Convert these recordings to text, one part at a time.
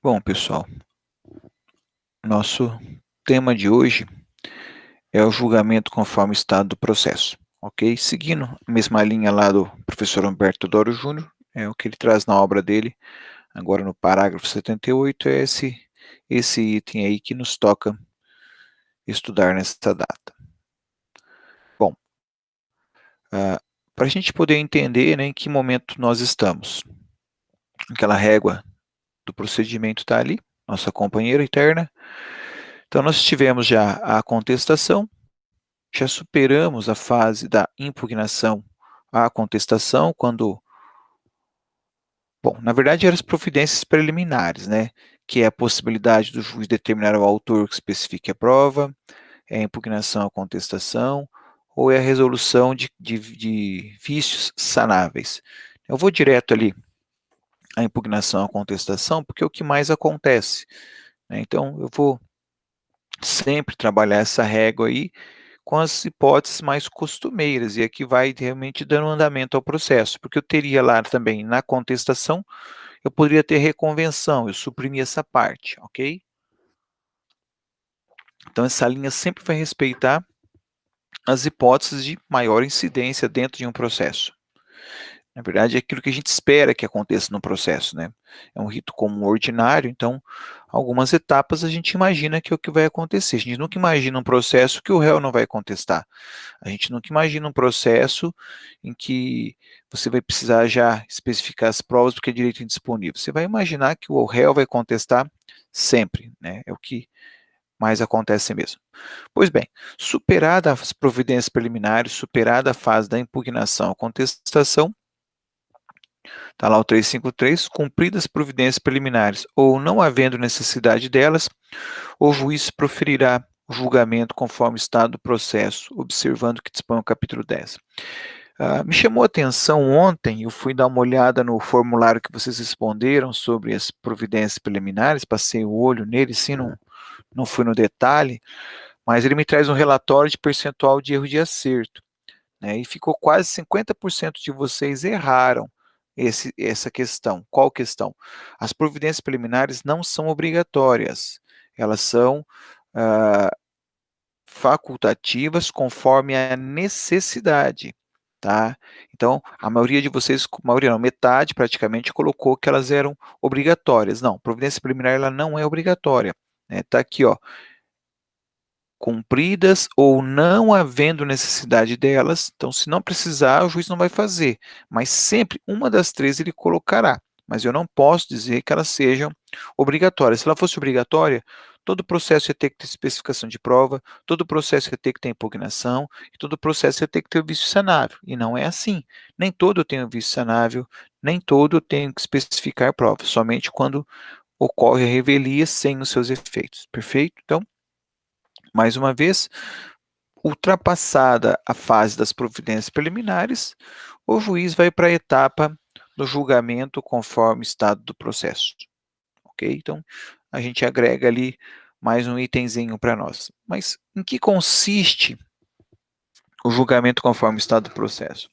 Bom, pessoal, nosso tema de hoje é o julgamento conforme o estado do processo, ok? Seguindo a mesma linha lá do professor Humberto Doro Júnior, é o que ele traz na obra dele, agora no parágrafo 78, é esse item aí que nos toca estudar nesta data. Bom, para a gente poder entender, né, em que momento nós estamos, aquela régua do procedimento está ali, nossa companheira interna, então nós tivemos já a contestação. Já superamos a fase da impugnação à contestação, quando, bom, na verdade eram as providências preliminares, né, que é a possibilidade do juiz determinar o autor que especifique a prova, é a impugnação à contestação, ou é a resolução de vícios sanáveis. Eu vou direto ali à impugnação à contestação, porque é o que mais acontece, né, então eu vou sempre trabalhar essa régua aí, com as hipóteses mais costumeiras, e aqui vai realmente dando andamento ao processo, porque eu teria lá também, na contestação, eu poderia ter reconvenção, eu suprimi essa parte, ok? Então essa linha sempre vai respeitar as hipóteses de maior incidência dentro de um processo. Na verdade, é aquilo que a gente espera que aconteça no processo, né? É um rito comum ordinário, então, algumas etapas a gente imagina que é o que vai acontecer. A gente nunca imagina um processo que o réu não vai contestar. A gente nunca imagina um processo em que você vai precisar já especificar as provas porque é direito indisponível. Você vai imaginar que o réu vai contestar sempre, né? É o que mais acontece mesmo. Pois bem, superada as providências preliminares, superada a fase da impugnação à contestação, está lá o 353, cumpridas as providências preliminares ou não havendo necessidade delas, o juiz proferirá o julgamento conforme o estado do processo, observando o que dispõe o capítulo 10. Me chamou a atenção ontem, eu fui dar uma olhada no formulário que vocês responderam sobre as providências preliminares, passei o olho nele, sim, não fui no detalhe, mas ele me traz um relatório de percentual de erro de acerto, né, e ficou quase 50% de vocês erraram essa questão. Qual questão? As providências preliminares não são obrigatórias, elas são ah, facultativas conforme a necessidade, tá? Então, a maioria de vocês, maioria não, metade praticamente colocou que elas eram obrigatórias. Não, providência preliminar ela não é obrigatória, né? Tá aqui, ó, cumpridas ou não havendo necessidade delas, então se não precisar, o juiz não vai fazer, mas sempre uma das três ele colocará, mas eu não posso dizer que elas sejam obrigatórias. Se ela fosse obrigatória, todo processo ia ter que ter especificação de prova, todo processo ia ter que ter impugnação, e todo processo ia ter que ter o vício sanável, e não é assim. Nem todo eu tenho vício sanável, nem todo eu tenho que especificar prova, somente quando ocorre a revelia sem os seus efeitos, perfeito? Então, mais uma vez, ultrapassada a fase das providências preliminares, o juiz vai para a etapa do julgamento conforme o estado do processo, ok? Então, a gente agrega ali mais um itemzinho para nós. Mas em que consiste o julgamento conforme o estado do processo?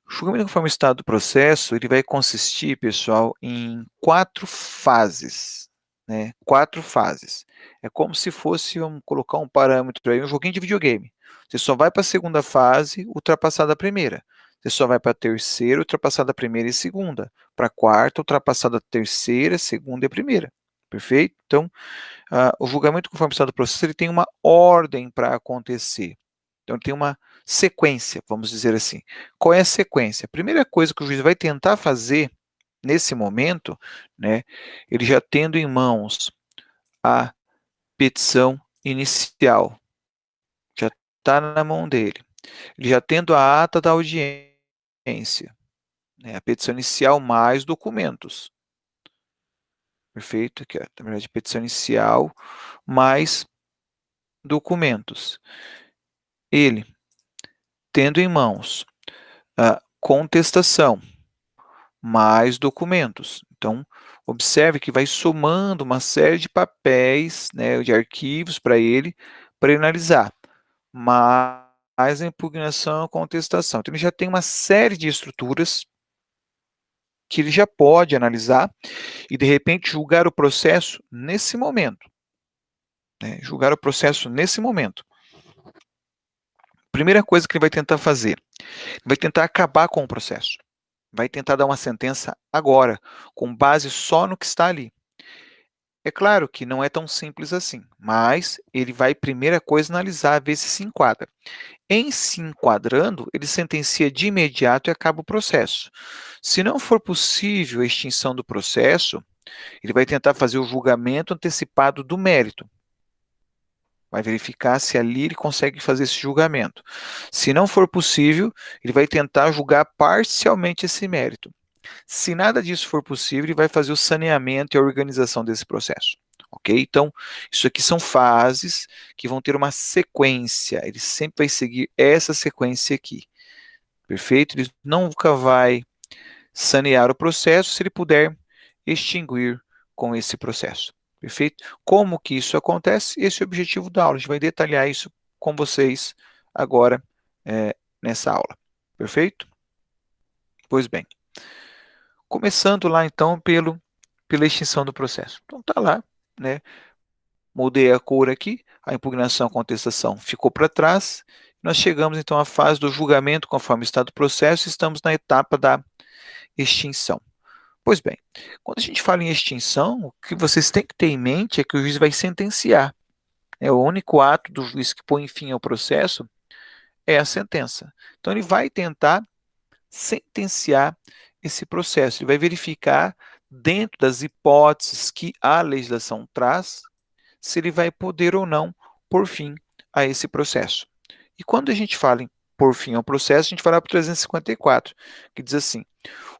O julgamento conforme o estado do processo, ele vai consistir, pessoal, em 4 fases, né? 4 fases. É como se fosse, vamos colocar um parâmetro aí, um joguinho de videogame. Você só vai para a segunda fase, ultrapassada a primeira. Você só vai para a terceira, ultrapassada a primeira e segunda. Para a quarta, ultrapassada a terceira, segunda e a primeira. Perfeito? Então, o julgamento conforme o estado do processo, ele tem uma ordem para acontecer. Então, tem uma sequência, vamos dizer assim. Qual é a sequência? A primeira coisa que o juiz vai tentar fazer nesse momento, né, ele já tendo em mãos a petição inicial, já está na mão dele. Ele já tendo a ata da audiência, né, a petição inicial mais documentos. Perfeito? Aqui, ó, na verdade, petição inicial mais documentos. Ele, tendo em mãos a contestação, mais documentos. Então, observe que vai somando uma série de papéis, né, de arquivos para ele analisar, mais a impugnação e a contestação. Então, ele já tem uma série de estruturas que ele já pode analisar e, de repente, julgar o processo nesse momento, né? Julgar o processo nesse momento. Primeira coisa que ele vai tentar fazer, vai tentar acabar com o processo. Vai tentar dar uma sentença agora, com base só no que está ali. É claro que não é tão simples assim, mas ele vai, primeira coisa, analisar, ver se enquadra. Em se enquadrando, ele sentencia de imediato e acaba o processo. Se não for possível a extinção do processo, ele vai tentar fazer o julgamento antecipado do mérito. Vai verificar se ali ele consegue fazer esse julgamento. Se não for possível, ele vai tentar julgar parcialmente esse mérito. Se nada disso for possível, ele vai fazer o saneamento e a organização desse processo. Ok? Então, isso aqui são fases que vão ter uma sequência. Ele sempre vai seguir essa sequência aqui. Perfeito? Ele nunca vai sanear o processo se ele puder extinguir com esse processo. Perfeito? Como que isso acontece? Esse é o objetivo da aula. A gente vai detalhar isso com vocês agora nessa aula. Perfeito? Pois bem. Começando lá, então, pela extinção do processo. Então, está lá, né? Mudei a cor aqui, a impugnação, a contestação ficou para trás. Nós chegamos, então, à fase do julgamento conforme o estado do processo e estamos na etapa da extinção. Pois bem, quando a gente fala em extinção, o que vocês têm que ter em mente é que o juiz vai sentenciar. É o único ato do juiz que põe fim ao processo é a sentença. Então, ele vai tentar sentenciar esse processo. Ele vai verificar, dentro das hipóteses que a legislação traz, se ele vai poder ou não pôr fim a esse processo. E quando a gente fala em pôr fim ao processo, a gente vai lá para o 354, que diz assim: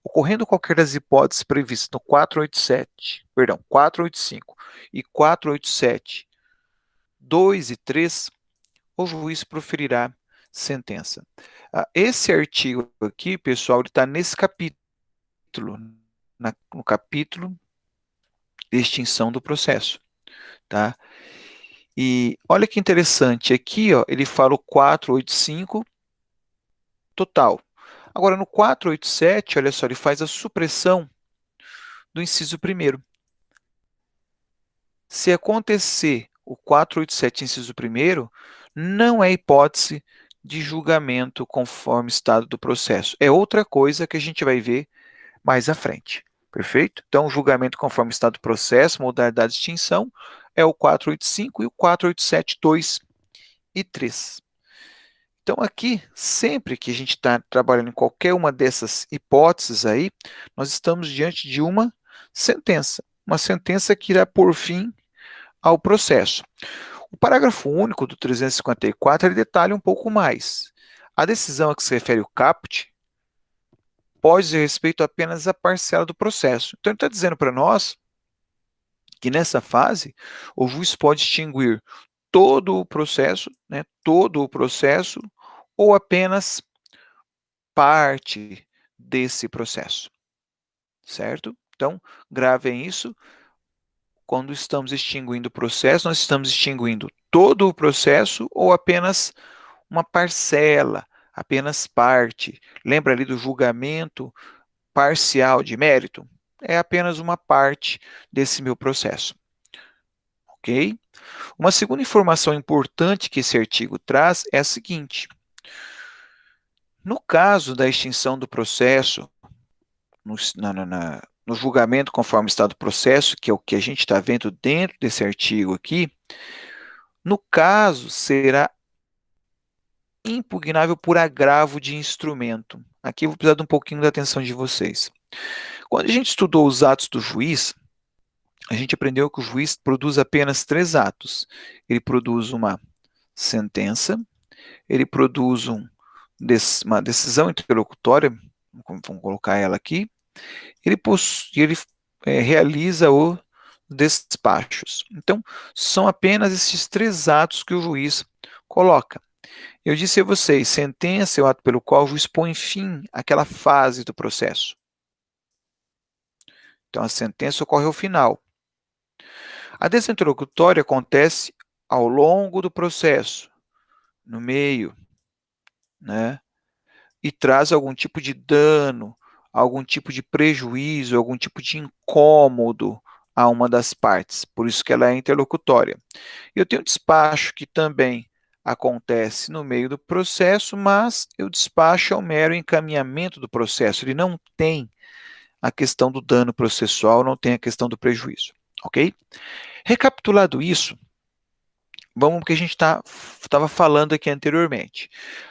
ocorrendo qualquer das hipóteses previstas no 485 e 487, 2 e 3, o juiz proferirá sentença. Esse artigo aqui, pessoal, ele está nesse capítulo, no capítulo de extinção do processo, tá? E olha que interessante, aqui, ó, ele fala o 485 total. Agora, no 487, olha só, ele faz a supressão do inciso 1º. Se acontecer o 487, inciso 1º, não é hipótese de julgamento conforme estado do processo. É outra coisa que a gente vai ver mais à frente. Perfeito? Então, o julgamento conforme estado do processo, modalidade de extinção, é o 485 e o 487, 2 e 3. Então, aqui, sempre que a gente está trabalhando em qualquer uma dessas hipóteses aí, nós estamos diante de uma sentença que irá por fim ao processo. O parágrafo único do 354, ele detalha um pouco mais. A decisão a que se refere o caput pode dizer respeito apenas à parcela do processo. Então, ele está dizendo para nós que nessa fase, o juiz pode extinguir todo o processo, né, todo o processo, ou apenas parte desse processo, certo? Então, gravem isso. Quando estamos extinguindo o processo, nós estamos extinguindo todo o processo ou apenas uma parcela, apenas parte. Lembra ali do julgamento parcial de mérito? É apenas uma parte desse meu processo. Ok? Uma segunda informação importante que esse artigo traz é a seguinte: no caso da extinção do processo, no julgamento conforme estado do processo, que é o que a gente está vendo dentro desse artigo aqui, no caso, será impugnável por agravo de instrumento. Aqui eu vou precisar de um pouquinho da atenção de vocês. Quando a gente estudou os atos do juiz, a gente aprendeu que o juiz produz apenas 3 atos. Ele produz uma sentença, ele produz uma decisão interlocutória, vamos colocar ela aqui, ele realiza os despachos. Então, são apenas esses 3 atos que o juiz coloca. Eu disse a vocês, sentença é o ato pelo qual o juiz põe fim àquela fase do processo. Então, a sentença ocorre ao final. A decisão interlocutória acontece ao longo do processo, no meio, né? E traz algum tipo de dano, algum tipo de prejuízo, algum tipo de incômodo a uma das partes, por isso que ela é interlocutória. Eu tenho despacho que também acontece no meio do processo, mas o despacho é um mero encaminhamento do processo, ele não tem a questão do dano processual, não tem a questão do prejuízo, ok? Recapitulado isso, vamos ao que a gente estava falando aqui anteriormente.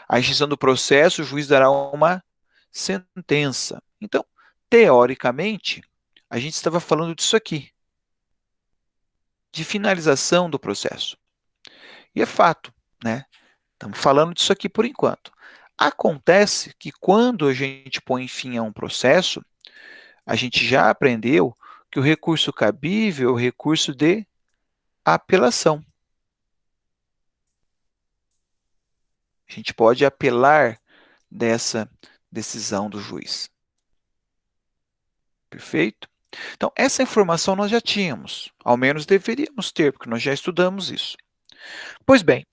A extinção do processo, o juiz dará uma sentença. Então, teoricamente, a gente estava falando disso aqui, de finalização do processo. E é fato, né? Estamos falando disso aqui por enquanto. Acontece que quando a gente põe fim a um processo, a gente já aprendeu que o recurso cabível é o recurso de apelação. A gente pode apelar dessa decisão do juiz. Perfeito? Então, essa informação nós já tínhamos, ao menos deveríamos ter, porque nós já estudamos isso. Pois bem,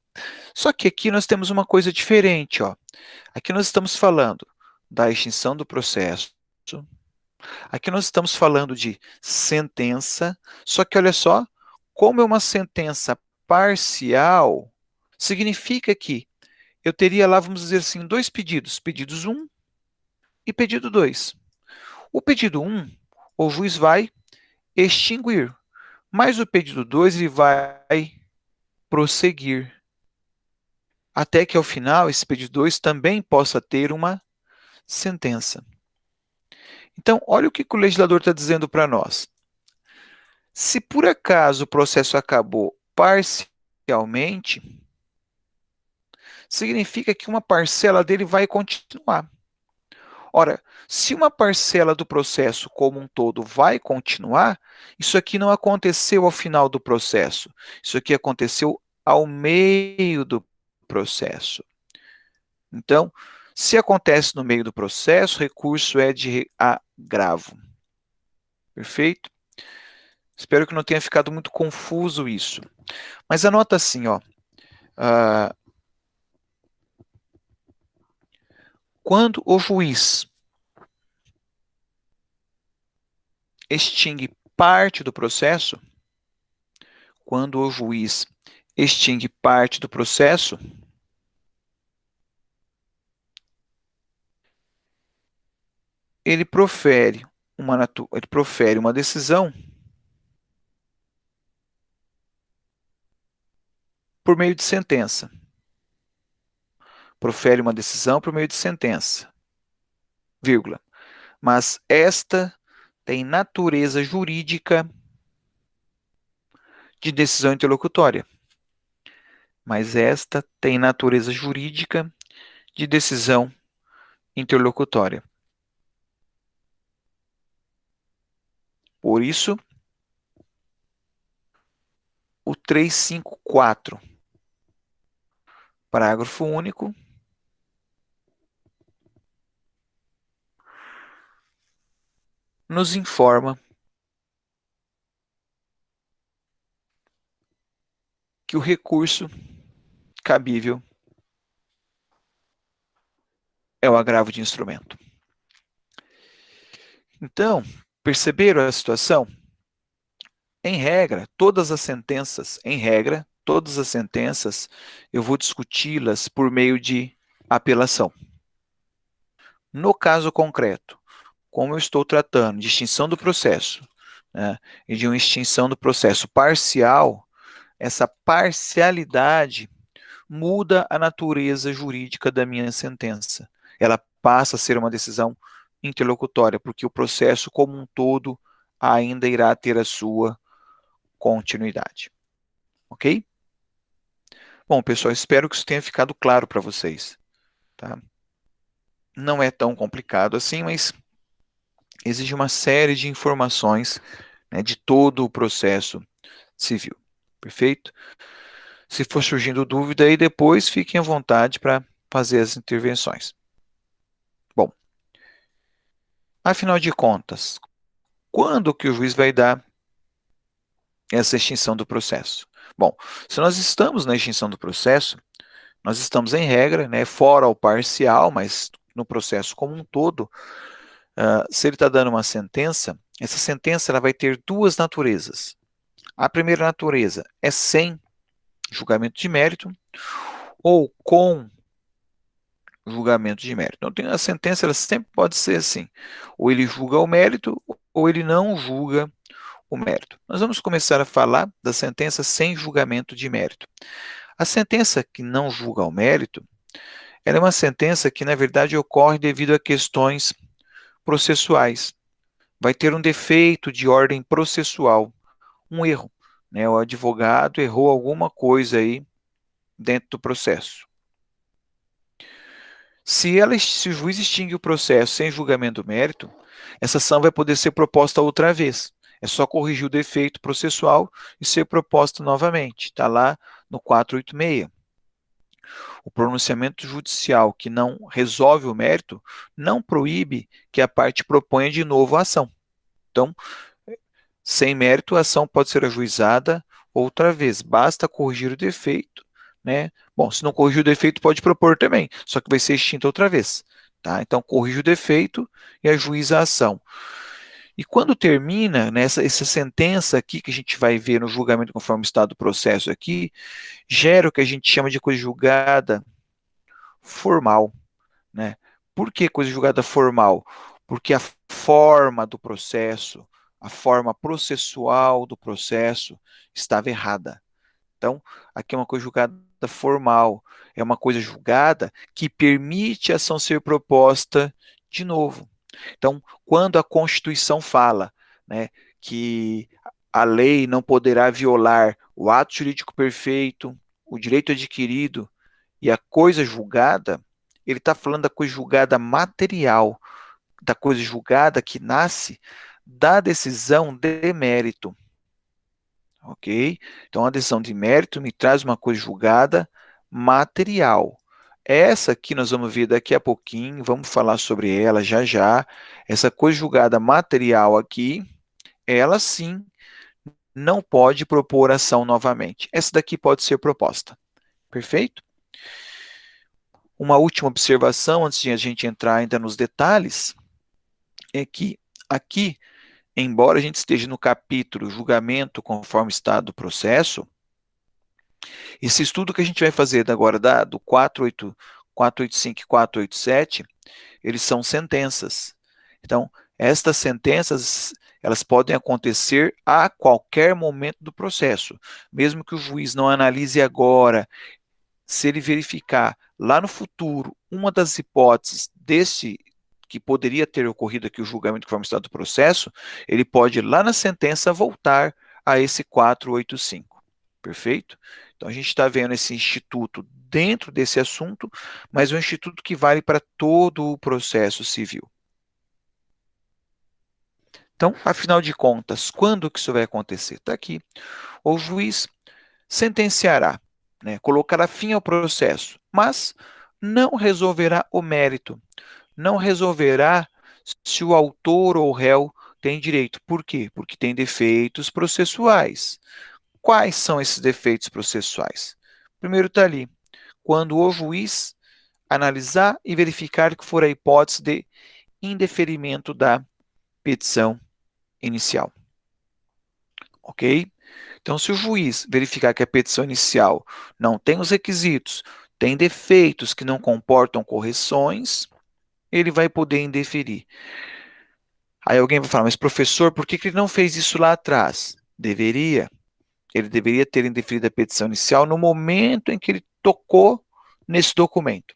só que aqui nós temos uma coisa diferente, ó. Aqui nós estamos falando da extinção do processo, aqui nós estamos falando de sentença, só que olha só, como é uma sentença parcial, significa que eu teria lá, vamos dizer assim, dois pedidos, pedidos 1 e pedido 2. O pedido 1, o juiz vai extinguir, mas o pedido 2 ele vai prosseguir, até que ao final esse pedido 2 também possa ter uma sentença. Então, olha o que o legislador está dizendo para nós. Se por acaso o processo acabou parcialmente, significa que uma parcela dele vai continuar. Ora, se uma parcela do processo como um todo vai continuar, isso aqui não aconteceu ao final do processo. Isso aqui aconteceu ao meio do processo. Então, se acontece no meio do processo, o recurso é de agravo. Perfeito? Espero que não tenha ficado muito confuso isso. Mas anota assim, ó. Quando o juiz extingue parte do processo, quando o juiz extingue parte do processo, ele profere uma decisão por meio de sentença. Profere uma decisão por meio de sentença, vírgula. Mas esta tem natureza jurídica de decisão interlocutória. Mas esta tem natureza jurídica de decisão interlocutória. Por isso, o 354, parágrafo único, nos informa que o recurso cabível é o agravo de instrumento. Então, perceberam a situação? Em regra, todas as sentenças, eu vou discuti-las por meio de apelação. No caso concreto, como eu estou tratando de extinção do processo, né, e de uma extinção do processo parcial, essa parcialidade muda a natureza jurídica da minha sentença. Ela passa a ser uma decisão interlocutória, porque o processo como um todo ainda irá ter a sua continuidade. Ok? Bom, pessoal, espero que isso tenha ficado claro para vocês. Tá? Não é tão complicado assim, mas exige uma série de informações, né, de todo o processo civil. Perfeito? Se for surgindo dúvida aí depois, fiquem à vontade para fazer as intervenções. Bom, afinal de contas, quando que o juiz vai dar essa extinção do processo? Bom, se nós estamos na extinção do processo, nós estamos em regra, né, fora o parcial, mas no processo como um todo, Se ele está dando uma sentença, essa sentença ela vai ter duas naturezas. A primeira natureza é sem julgamento de mérito ou com julgamento de mérito. Então, a sentença ela sempre pode ser assim, ou ele julga o mérito ou ele não julga o mérito. Nós vamos começar a falar da sentença sem julgamento de mérito. A sentença que não julga o mérito, ela é uma sentença que, na verdade, ocorre devido a questões processuais. Vai ter um defeito de ordem processual, um erro, né? O advogado errou alguma coisa aí dentro do processo. Se o juiz extingue o processo sem julgamento do mérito, essa ação vai poder ser proposta outra vez. É só corrigir o defeito processual e ser proposta novamente. Está lá no 486. O pronunciamento judicial que não resolve o mérito não proíbe que a parte proponha de novo a ação. Então, sem mérito, a ação pode ser ajuizada outra vez. Basta corrigir o defeito, né? Bom, se não corrigir o defeito, pode propor também, só que vai ser extinta outra vez. Tá? Então, corrige o defeito e ajuiza a ação. E quando termina, né, essa sentença aqui que a gente vai ver no julgamento conforme está do processo aqui, gera o que a gente chama de coisa julgada formal, né? Por que coisa julgada formal? Porque a forma do processo, a forma processual do processo estava errada. Então, aqui é uma coisa julgada formal, é uma coisa julgada que permite a ação ser proposta de novo. Então, quando a Constituição fala, né, que a lei não poderá violar o ato jurídico perfeito, o direito adquirido e a coisa julgada, ele está falando da coisa julgada material, da coisa julgada que nasce da decisão de mérito. Ok? Então, a decisão de mérito me traz uma coisa julgada material. Essa aqui nós vamos ver daqui a pouquinho, vamos falar sobre ela já já. Essa coisa julgada material aqui, ela sim não pode propor ação novamente. Essa daqui pode ser proposta. Perfeito? Uma última observação, antes de a gente entrar ainda nos detalhes, é que aqui, embora a gente esteja no capítulo julgamento conforme estado do processo, esse estudo que a gente vai fazer agora do 485 e 487, eles são sentenças. Então, estas sentenças, elas podem acontecer a qualquer momento do processo. Mesmo que o juiz não analise agora, se ele verificar lá no futuro uma das hipóteses desse que poderia ter ocorrido aqui o julgamento conforme estado do processo, ele pode lá na sentença voltar a esse 485. Perfeito? Então a gente está vendo esse instituto dentro desse assunto, mas é um instituto que vale para todo o processo civil. Então, afinal de contas, quando que isso vai acontecer? Está aqui. O juiz sentenciará, né, colocará fim ao processo, mas não resolverá o mérito, não resolverá se o autor ou o réu tem direito. Por quê? Porque tem defeitos processuais. Quais são esses defeitos processuais? Primeiro está ali, quando o juiz analisar e verificar que for a hipótese de indeferimento da petição inicial. Ok? Então, se o juiz verificar que a petição inicial não tem os requisitos, tem defeitos que não comportam correções, ele vai poder indeferir. Aí alguém vai falar, mas professor, por que ele não fez isso lá atrás? Deveria. Ele deveria ter indeferido a petição inicial no momento em que ele tocou nesse documento.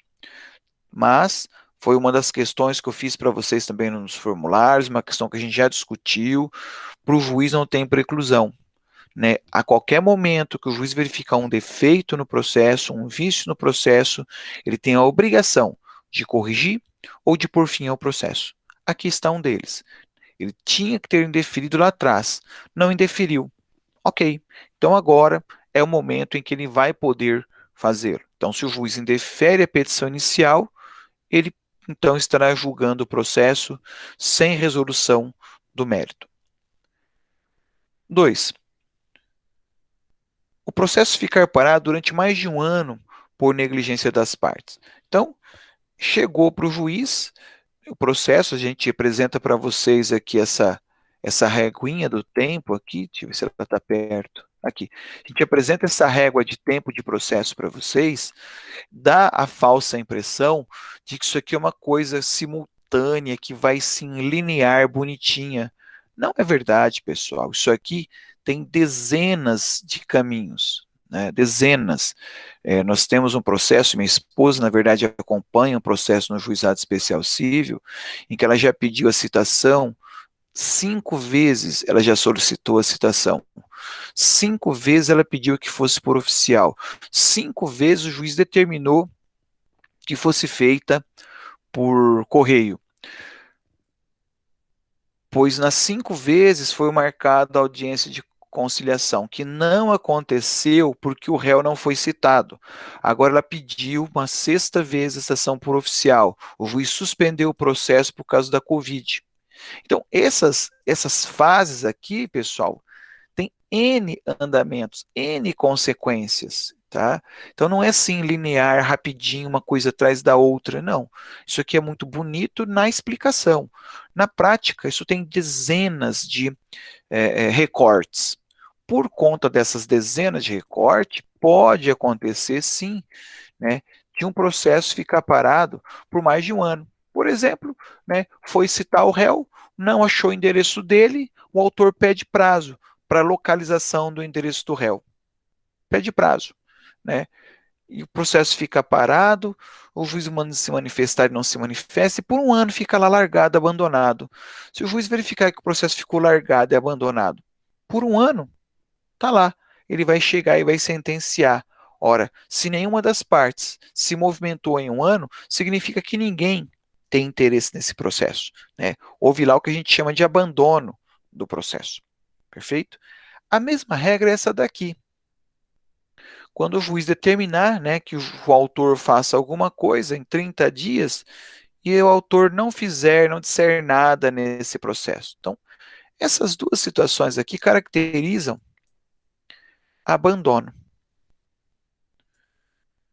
Mas foi uma das questões que eu fiz para vocês também nos formulários, uma questão que a gente já discutiu, para o juiz não tem preclusão. Né? A qualquer momento que o juiz verificar um defeito no processo, um vício no processo, ele tem a obrigação de corrigir ou de pôr fim ao processo. Aqui está um deles. Ele tinha que ter indeferido lá atrás, não indeferiu. Ok, então agora é o momento em que ele vai poder fazer. Então, se o juiz indefere a petição inicial, ele então estará julgando o processo sem resolução do mérito. 2. O processo ficar parado durante mais de um ano por negligência das partes. Então, chegou para o juiz, O processo, a gente apresenta para vocês aqui essa reguinha do tempo aqui, deixa eu ver se ela está perto, aqui. A gente apresenta essa régua de tempo de processo para vocês, dá a falsa impressão de que isso aqui é uma coisa simultânea, que vai sim linear, bonitinha. Não é verdade, pessoal. Isso aqui tem dezenas de caminhos, né? Dezenas. Nós temos um processo, minha esposa, na verdade, acompanha um processo no Juizado Especial Civil, em que ela já pediu a citação 5 vezes, ela já solicitou a citação. 5 vezes ela pediu que fosse por oficial. 5 vezes o juiz determinou que fosse feita por correio. Pois nas 5 vezes foi marcada a audiência de conciliação, que não aconteceu porque o réu não foi citado. Agora ela pediu uma 6ª vez a citação por oficial. O juiz suspendeu o processo por causa da Covid. Então, essas fases aqui, pessoal, tem N andamentos, N consequências, tá? Então não é assim linear, rapidinho, uma coisa atrás da outra, não. Isso aqui é muito bonito na explicação. Na prática, isso tem dezenas de recortes. Por conta dessas dezenas de recortes, pode acontecer sim, né, de um processo ficar parado por mais de um ano. Por exemplo, né, foi citar o réu, não achou o endereço dele, o autor pede prazo para localização do endereço do réu. Pede prazo, né? E o processo fica parado, o juiz manda se manifestar e não se manifesta, e por um ano fica lá largado, abandonado. Se o juiz verificar que o processo ficou largado e abandonado por um ano, tá lá. Ele vai chegar e vai sentenciar. Ora, se nenhuma das partes se movimentou em um ano, significa que ninguém tem interesse nesse processo, né? Houve lá o que a gente chama de abandono do processo. Perfeito? A mesma regra é essa daqui. Quando o juiz determinar, né, que o autor faça alguma coisa em 30 dias e o autor não fizer, não disser nada nesse processo. Então, essas duas situações aqui caracterizam abandono.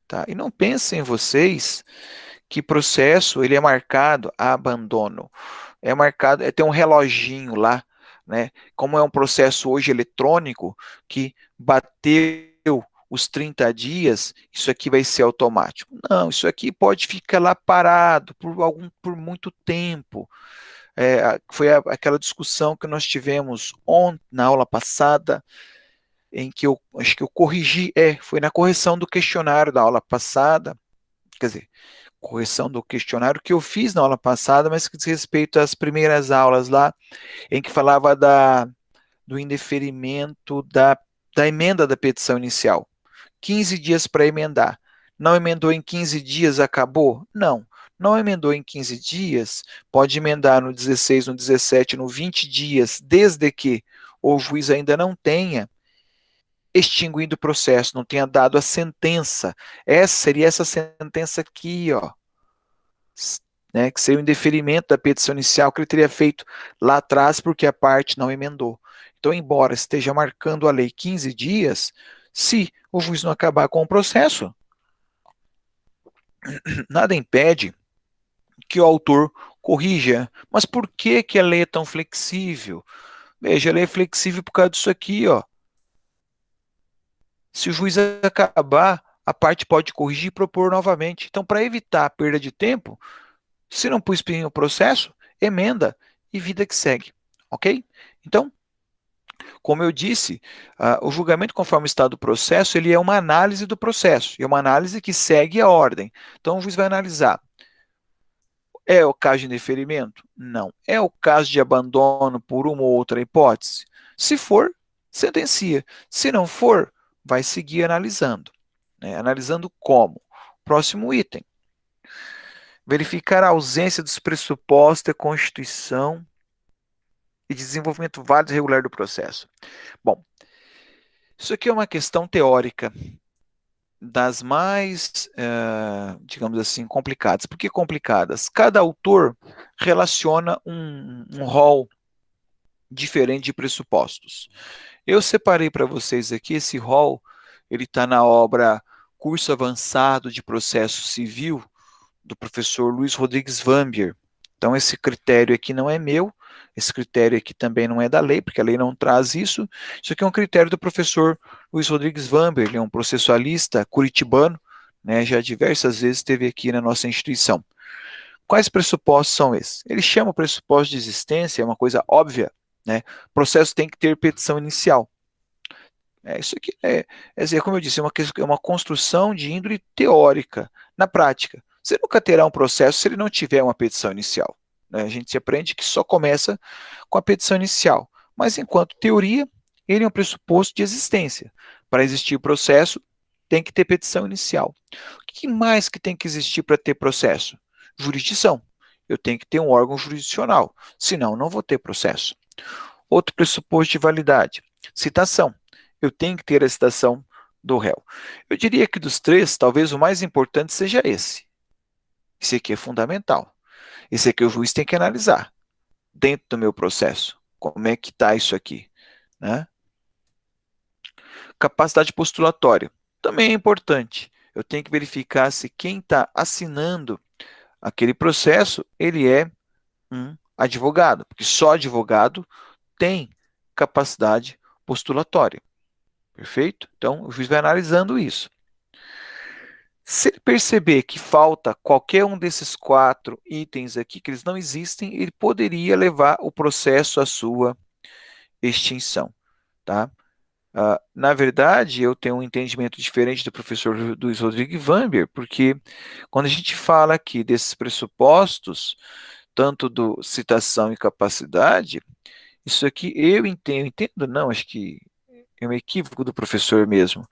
Tá? E não pensem vocês que processo ele é marcado a abandono. É marcado, tem um reloginho lá, né? Como é um processo hoje eletrônico que bateu os 30 dias, isso aqui vai ser automático. Não, isso aqui pode ficar lá parado por muito tempo. Foi aquela discussão que nós tivemos ontem, na aula passada, em que eu acho que eu corrigi, foi na correção do questionário da aula passada, quer dizer, correção do questionário que eu fiz na aula passada, mas que diz respeito às primeiras aulas lá, em que falava do indeferimento da emenda da petição inicial. 15 dias para emendar. Não emendou em 15 dias, acabou? Não. Não emendou em 15 dias, pode emendar no 16, no 17, no 20 dias, desde que o juiz ainda não tenha extinguindo o processo, não tenha dado a sentença. Essa seria essa sentença aqui, ó, né, que seria o indeferimento da petição inicial que ele teria feito lá atrás porque a parte não emendou. Então, embora esteja marcando a lei 15 dias, se o juiz não acabar com o processo, nada impede que o autor corrija. Mas por que que a lei é tão flexível? Veja, a lei é flexível por causa disso aqui, ó. Se o juiz acabar, a parte pode corrigir e propor novamente. Então, para evitar a perda de tempo, se não pus em o processo, emenda e vida que segue. Ok? Então, como eu disse, o julgamento conforme o estado do processo, ele é uma análise do processo, e é uma análise que segue a ordem. Então, o juiz vai analisar. É o caso de indeferimento? Não. É o caso de abandono por uma ou outra hipótese? Se for, sentencia. Se não for, vai seguir analisando. Né? Analisando como? Próximo item. Verificar a ausência dos pressupostos da Constituição e desenvolvimento válido e regular do processo. Bom, isso aqui é uma questão teórica das mais, digamos assim, complicadas. Por que complicadas? Cada autor relaciona um rol diferente de pressupostos. Eu separei para vocês aqui esse rol, ele está na obra Curso Avançado de Processo Civil, do professor Luiz Rodrigues Vambier, Então, esse critério aqui não é meu, esse critério aqui também não é da lei, porque a lei não traz isso. Isso aqui é um critério do professor Luiz Rodrigues Vamber, ele é um processualista curitibano, né, já diversas vezes esteve aqui na nossa instituição. Quais pressupostos são esses? Ele chama o pressuposto de existência, é uma coisa óbvia, né? O processo tem que ter petição inicial. Isso aqui como eu disse, é uma construção de índole teórica. Na prática, você nunca terá um processo se ele não tiver uma petição inicial, né? A gente aprende que só começa com a petição inicial. Mas, enquanto teoria, ele é um pressuposto de existência. Para existir o processo, tem que ter petição inicial. O que mais que tem que existir para ter processo? Jurisdição. Eu tenho que ter um órgão jurisdicional, senão não vou ter processo. Outro pressuposto de validade, citação. Eu tenho que ter a citação do réu. Eu diria que dos três, talvez o mais importante seja esse. Esse aqui é fundamental. Esse aqui o juiz tem que analisar dentro do meu processo. Como é que está isso aqui, né? Capacidade postulatória. Também é importante. Eu tenho que verificar se quem está assinando aquele processo, ele é um advogado, porque só advogado tem capacidade postulatória. Perfeito? Então, o juiz vai analisando isso. Se ele perceber que falta qualquer um desses 4 itens aqui, que eles não existem, ele poderia levar o processo à sua extinção, tá? Na verdade, eu tenho um entendimento diferente do professor Luiz Rodrigues Vamber, porque quando a gente fala aqui desses pressupostos, tanto do citação e capacidade, isso aqui eu entendo não, acho que é um equívoco do professor mesmo.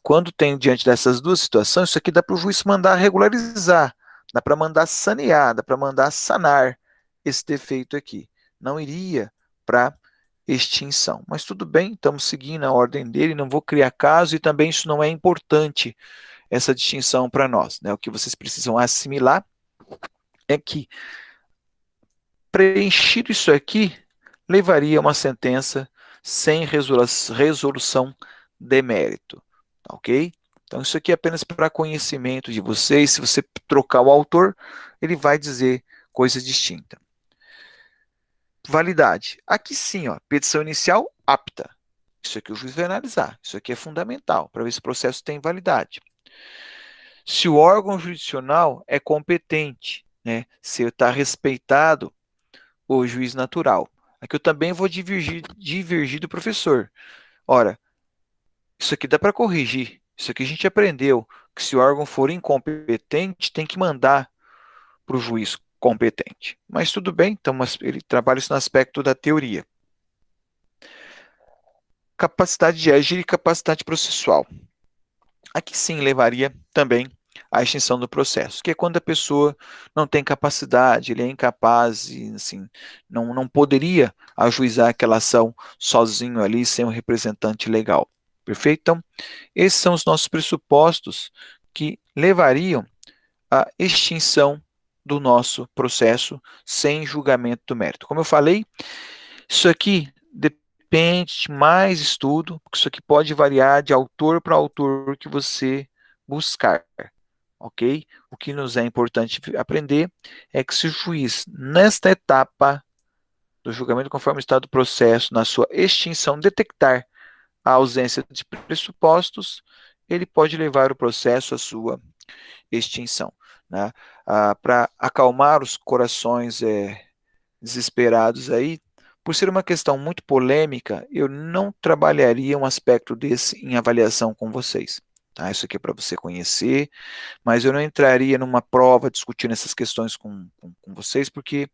Quando tem diante dessas duas situações, isso aqui dá para o juiz mandar regularizar, dá para mandar sanear, dá para mandar sanar esse defeito aqui. Não iria para extinção. Mas tudo bem, estamos seguindo a ordem dele, não vou criar caso e também isso não é importante, essa distinção para nós, né? O que vocês precisam assimilar é que preenchido isso aqui, levaria a uma sentença sem resolução de mérito, tá ok? Então isso aqui é apenas para conhecimento de vocês, se você trocar o autor, ele vai dizer coisa distinta. Validade. Aqui sim, ó, petição inicial apta. Isso aqui o juiz vai analisar. Isso aqui é fundamental para ver se o processo tem validade. Se o órgão jurisdicional é competente, né, se está respeitado o juiz natural. Aqui eu também vou divergir do professor. Ora, isso aqui dá para corrigir. Isso aqui a gente aprendeu, que se o órgão for incompetente, tem que mandar para o juiz competente. Mas tudo bem, então ele trabalha isso no aspecto da teoria. Capacidade de agir e capacidade processual. Aqui sim levaria também à extinção do processo, que é quando a pessoa não tem capacidade, ele é incapaz e assim, não poderia ajuizar aquela ação sozinho ali, sem um representante legal. Perfeito? Então, esses são os nossos pressupostos que levariam à extinção do nosso processo sem julgamento do mérito. Como eu falei, isso aqui depende de mais estudo, porque isso aqui pode variar de autor para autor que você buscar, ok? O que nos é importante aprender é que se o juiz, nesta etapa do julgamento conforme o estado do processo, na sua extinção, detectar a ausência de pressupostos, ele pode levar o processo à sua extinção, né? Para acalmar os corações desesperados aí, por ser uma questão muito polêmica, eu não trabalharia um aspecto desse em avaliação com vocês. Tá? Isso aqui é para você conhecer, mas eu não entraria numa prova discutindo essas questões com vocês, porque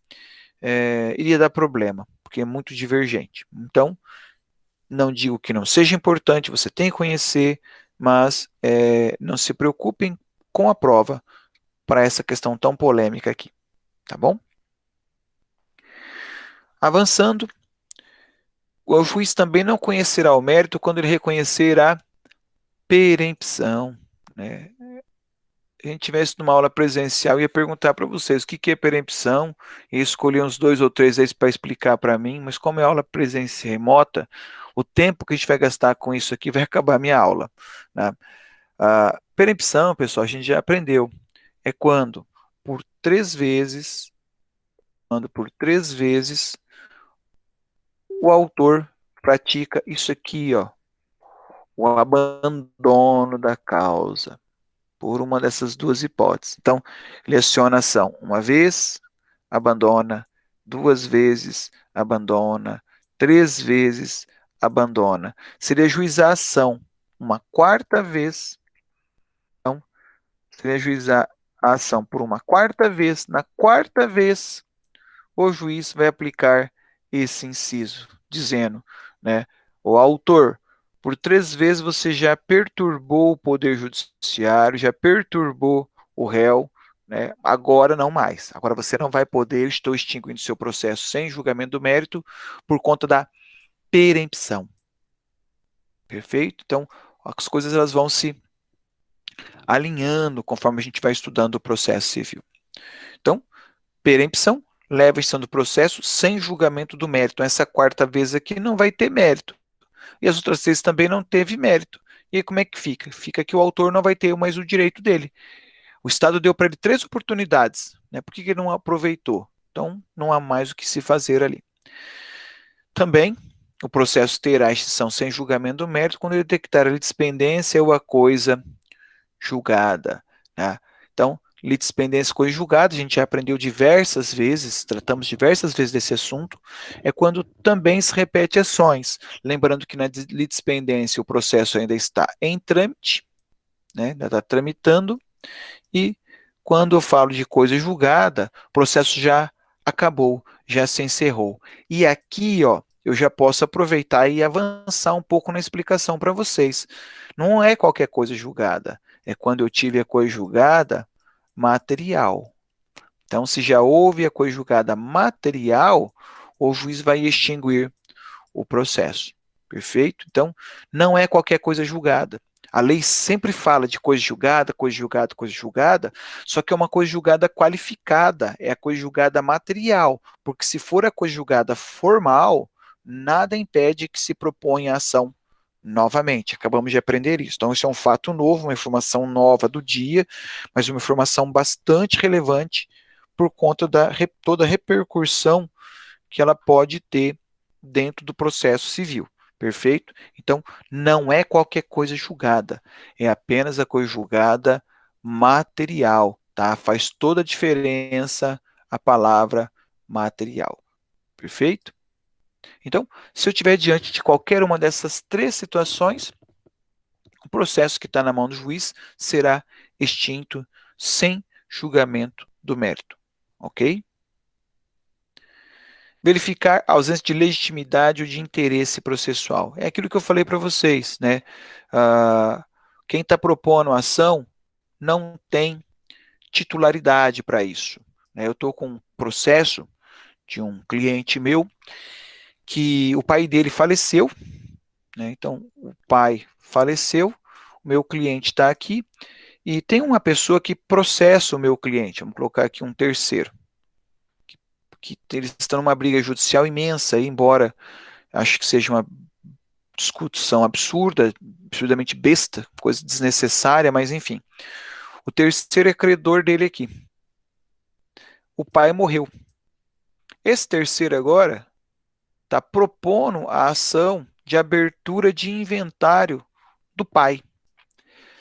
iria dar problema, porque é muito divergente. Então, não digo que não seja importante, você tem que conhecer, mas não se preocupem com a prova para essa questão tão polêmica aqui, tá bom? Avançando, o juiz também não conhecerá o mérito quando ele reconhecer a perempção, né? Se a gente tivesse numa aula presencial, eu ia perguntar para vocês o que que é perempção, e escolher uns 2 ou 3 aí para explicar para mim, mas como é aula presencial remota, o tempo que a gente vai gastar com isso aqui vai acabar a minha aula, né? A perempção, pessoal, a gente já aprendeu, é quando, por 3 vezes, por 3 vezes, o autor pratica isso aqui, ó, o abandono da causa, por uma dessas duas hipóteses. Então, ele aciona a ação uma vez, abandona, 2 vezes, abandona, 3 vezes, abandona. Se ele ajuizar a ação uma quarta vez, então, se ele ajuizar a ação por uma quarta vez, na quarta vez, o juiz vai aplicar esse inciso, dizendo, né, o autor, por 3 vezes você já perturbou o poder judiciário, já perturbou o réu, né, agora não mais. Agora você não vai poder, estou extinguindo seu processo sem julgamento do mérito por conta da perempção. Perfeito? Então, as coisas elas vão se alinhando conforme a gente vai estudando o processo civil. Então, perempção leva a extinção do processo sem julgamento do mérito. Então, essa quarta vez aqui não vai ter mérito. E as outras vezes também não teve mérito. E aí como é que fica? Fica que o autor não vai ter mais o direito dele. O Estado deu para ele 3 oportunidades, né? Por que ele não aproveitou? Então, não há mais o que se fazer ali. Também, o processo terá extinção sem julgamento do mérito quando ele detectar a litispendência ou a coisa julgada, né? Então, litispendência coisa julgada, a gente já aprendeu diversas vezes, tratamos diversas vezes desse assunto, é quando também se repete ações. Lembrando que na litispendência o processo ainda está em trâmite, né? Ainda está tramitando, e quando eu falo de coisa julgada, o processo já acabou, já se encerrou. E aqui, ó, eu já posso aproveitar e avançar um pouco na explicação para vocês. Não é qualquer coisa julgada, é quando eu tive a coisa julgada material. Então, se já houve a coisa julgada material, o juiz vai extinguir o processo. Perfeito? Então, não é qualquer coisa julgada. A lei sempre fala de coisa julgada, coisa julgada, coisa julgada, só que é uma coisa julgada qualificada, é a coisa julgada material, porque se for a coisa julgada formal, nada impede que se proponha a ação novamente. Acabamos de aprender isso. Então, isso é um fato novo, uma informação nova do dia, mas uma informação bastante relevante por conta da toda a repercussão que ela pode ter dentro do processo civil. Perfeito? Então, não é qualquer coisa julgada, é apenas a coisa julgada material, tá? Faz toda a diferença a palavra material. Perfeito? Então, se eu estiver diante de qualquer uma dessas 3 situações, o processo que está na mão do juiz será extinto sem julgamento do mérito. Ok? Verificar a ausência de legitimidade ou de interesse processual. É aquilo que eu falei para vocês, né? Quem está propondo a ação não tem titularidade para isso, né? Eu estou com um processo de um cliente meu que o pai dele faleceu, né? Então, o pai faleceu, o meu cliente está aqui, e tem uma pessoa que processa o meu cliente, vamos colocar aqui um terceiro, que eles estão numa briga judicial imensa, embora acho que seja uma discussão absurda, absurdamente besta, coisa desnecessária, mas enfim. O terceiro é credor dele aqui. O pai morreu. Esse terceiro agora está propondo a ação de abertura de inventário do pai.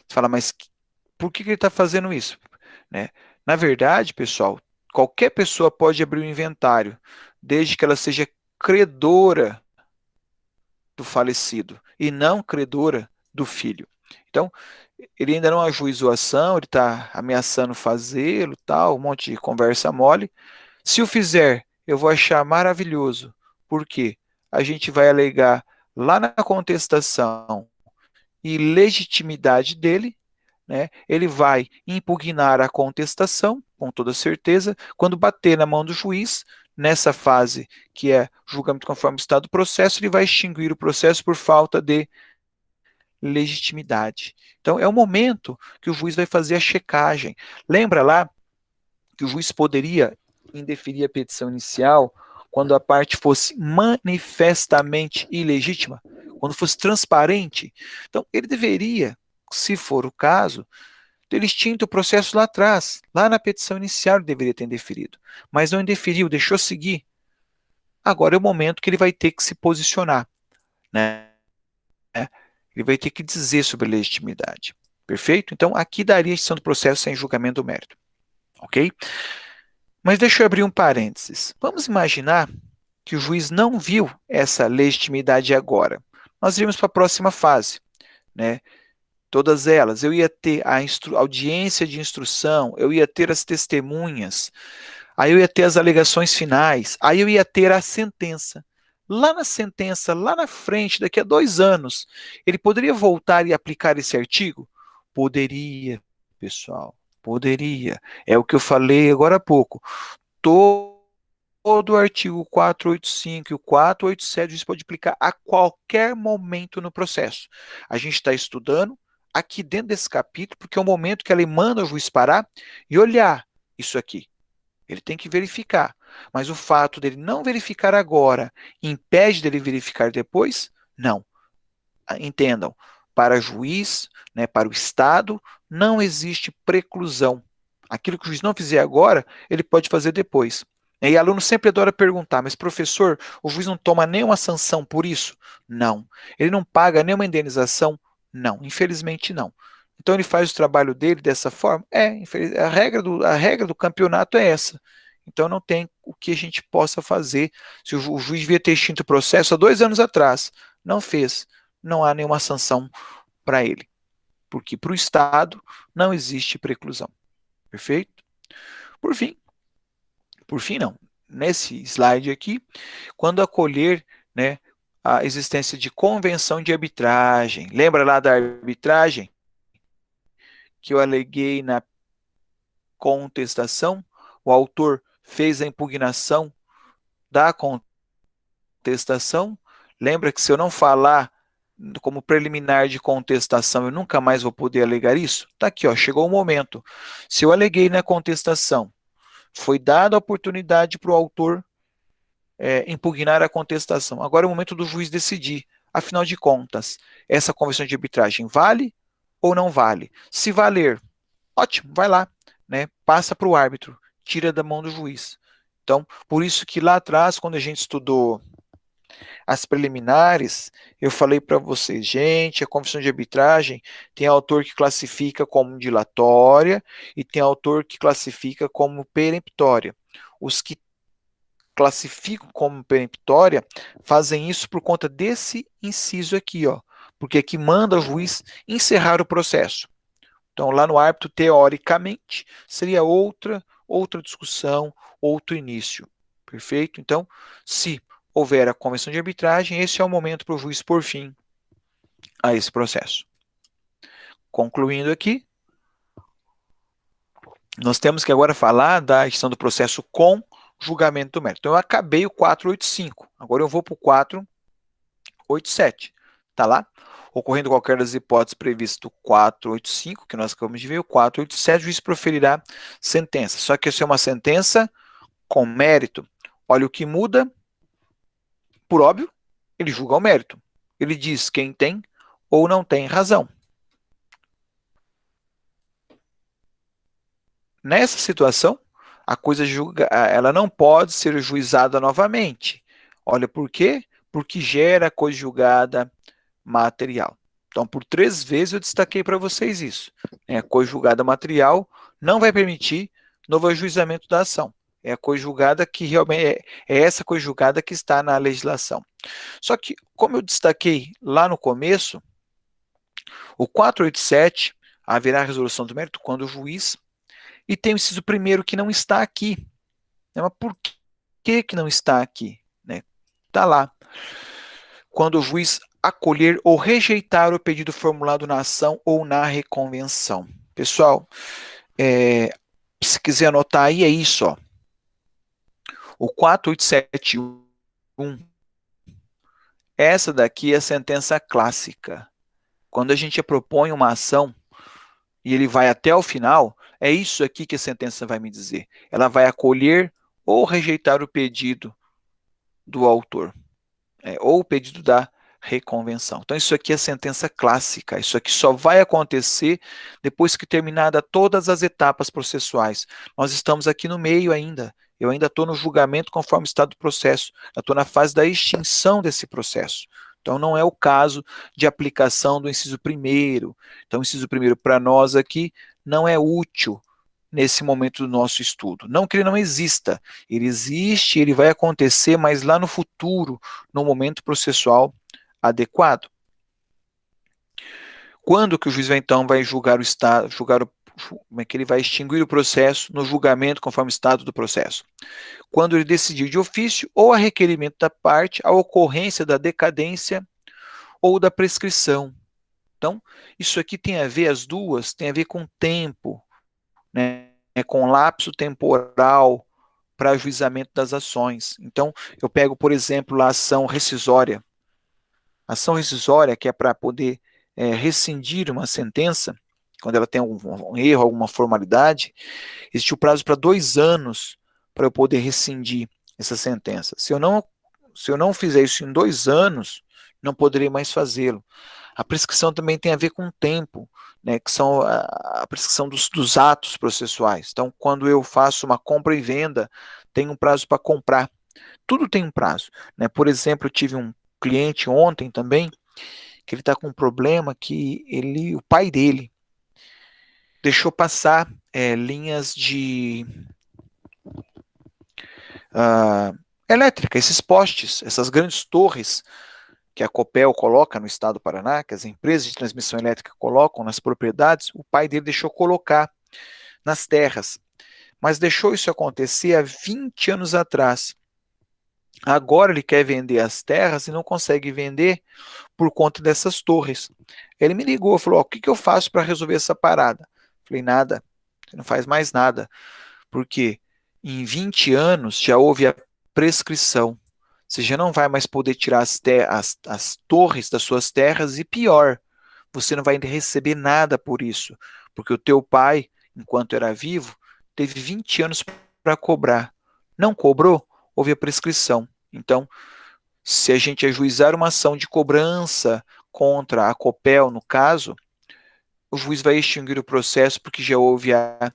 Você fala, mas por que ele está fazendo isso? Né? Na verdade, pessoal, qualquer pessoa pode abrir o inventário, desde que ela seja credora do falecido e não credora do filho. Então, ele ainda não ajuizou a ação, ele está ameaçando fazê-lo, tal, um monte de conversa mole. Se o fizer, eu vou achar maravilhoso, porque a gente vai alegar lá na contestação ilegitimidade dele, né? Ele vai impugnar a contestação, com toda certeza, quando bater na mão do juiz, nessa fase que é julgamento conforme o estado do processo, ele vai extinguir o processo por falta de legitimidade. Então, é o momento que o juiz vai fazer a checagem. Lembra lá que o juiz poderia indeferir a petição inicial quando a parte fosse manifestamente ilegítima, quando fosse transparente? Então, ele deveria, se for o caso, Ele extinta o processo lá atrás, lá na petição inicial ele deveria ter indeferido, mas não indeferiu, deixou seguir. Agora é o momento que ele vai ter que se posicionar, né? Ele vai ter que dizer sobre a legitimidade. Perfeito? Então, aqui daria a extinção do processo sem julgamento do mérito. Ok? Mas deixa eu abrir um parênteses. Vamos imaginar que o juiz não viu essa legitimidade agora. Nós iremos para a próxima fase, né? Todas elas. Eu ia ter a audiência de instrução, eu ia ter as testemunhas, aí eu ia ter as alegações finais, aí eu ia ter a sentença. Lá na sentença, lá na frente, daqui a 2 anos, ele poderia voltar e aplicar esse artigo? Poderia, pessoal, poderia. É o que eu falei agora há pouco. Todo o artigo 485 e o 487 você pode aplicar a qualquer momento no processo. A gente está estudando aqui dentro desse capítulo, porque é o momento que ela manda o juiz parar e olhar isso aqui. Ele tem que verificar. Mas o fato dele não verificar agora impede dele verificar depois? Não. Entendam, para juiz, né, para o Estado, não existe preclusão. Aquilo que o juiz não fizer agora, ele pode fazer depois. E aluno sempre adora perguntar, mas professor, o juiz não toma nenhuma sanção por isso? Não. Ele não paga nenhuma indenização? Não, infelizmente não. Então ele faz o trabalho dele dessa forma? A regra do campeonato é essa. Então não tem o que a gente possa fazer. Se o juiz devia ter extinto o processo há 2 anos atrás, não fez, não há nenhuma sanção para ele. Porque para o Estado não existe preclusão. Perfeito? Por fim não, nesse slide aqui, quando acolher, né, a existência de convenção de arbitragem, lembra lá da arbitragem que eu aleguei na contestação? O autor fez a impugnação da contestação. Lembra que se eu não falar como preliminar de contestação, eu nunca mais vou poder alegar isso? Tá aqui, ó, chegou o momento. Se eu aleguei na contestação, foi dada a oportunidade para o autor impugnar a contestação. Agora é o momento do juiz decidir. Afinal de contas, essa convenção de arbitragem vale ou não vale? Se valer, ótimo, vai lá, né? Passa para o árbitro, tira da mão do juiz. Então, por isso que lá atrás, quando a gente estudou as preliminares, eu falei para vocês, gente, a confissão de arbitragem tem autor que classifica como dilatória e tem autor que classifica como peremptória. Os que classificam como peremptória fazem isso por conta desse inciso aqui, ó, porque aqui manda o juiz encerrar o processo. Então, lá no árbitro, teoricamente, seria outra discussão, outro início. Perfeito? Então, se houver a convenção de arbitragem, esse é o momento para o juiz pôr fim a esse processo. Concluindo aqui, nós temos que agora falar da extinção do processo com julgamento do mérito. Então, eu acabei o 485, agora eu vou para o 487. Tá lá? Ocorrendo qualquer das hipóteses previstas do 485, que nós acabamos de ver, o 487, o juiz proferirá sentença. Só que essa é uma sentença com mérito. Olha o que muda. Por óbvio, ele julga o mérito. Ele diz quem tem ou não tem razão. Nessa situação, a coisa ela não pode ser juizada novamente. Olha por quê? Porque gera coisa julgada material. Então, por 3 vezes eu destaquei para vocês isso. A coisa julgada material não vai permitir novo ajuizamento da ação. É a coisa julgada que realmente é essa coisa julgada que está na legislação. Só que, como eu destaquei lá no começo, o 487 haverá resolução do mérito quando o juiz, e tem o inciso primeiro que não está aqui. Mas por que não está aqui? Está lá. Quando o juiz acolher ou rejeitar o pedido formulado na ação ou na reconvenção. Pessoal, se quiser anotar aí, é isso, ó. O 4871, essa daqui é a sentença clássica. Quando a gente propõe uma ação e ele vai até o final, é isso aqui que a sentença vai me dizer. Ela vai acolher ou rejeitar o pedido do autor, ou o pedido da reconvenção. Então, isso aqui é sentença clássica. Isso aqui só vai acontecer depois que terminada todas as etapas processuais. Nós estamos aqui no meio ainda. Eu ainda estou no julgamento conforme o estado do processo. Eu estou na fase da extinção desse processo. Então, não é o caso de aplicação do inciso primeiro. Então, o inciso primeiro para nós aqui não é útil nesse momento do nosso estudo. Não que ele não exista. Ele existe, ele vai acontecer, mas lá no futuro, no momento processual adequado. Quando que o juiz vai, então vai julgar o estado, como é que ele vai extinguir o processo no julgamento conforme o estado do processo? Quando ele decidir de ofício ou a requerimento da parte a ocorrência da decadência ou da prescrição. Então, isso aqui tem a ver, as duas, tem a ver com tempo, né, com lapso temporal para ajuizamento das ações. Então, eu pego, por exemplo, a ação rescisória. A ação rescisória, que é para poder rescindir uma sentença, quando ela tem um erro, alguma formalidade, existe o prazo para 2 anos para eu poder rescindir essa sentença. Se eu não fizer isso em 2 anos, não poderei mais fazê-lo. A prescrição também tem a ver com o tempo, né, que são a prescrição dos atos processuais. Então, quando eu faço uma compra e venda, tem um prazo para comprar. Tudo tem um prazo, né? Por exemplo, eu tive um cliente ontem também, que ele está com um problema que o pai dele deixou passar linhas de elétrica, esses postes, essas grandes torres que a Copel coloca no estado do Paraná, que as empresas de transmissão elétrica colocam nas propriedades, o pai dele deixou colocar nas terras, mas deixou isso acontecer há 20 anos atrás. Agora ele quer vender as terras e não consegue vender por conta dessas torres. Ele me ligou, falou: o que eu faço para resolver essa parada? Falei: nada, você não faz mais nada, porque em 20 anos já houve a prescrição. Você já não vai mais poder tirar as torres das suas terras e pior, você não vai receber nada por isso, porque o teu pai, enquanto era vivo, teve 20 anos para cobrar. Não cobrou, houve a prescrição. Então, se a gente ajuizar uma ação de cobrança contra a Copel, no caso, o juiz vai extinguir o processo porque já houve a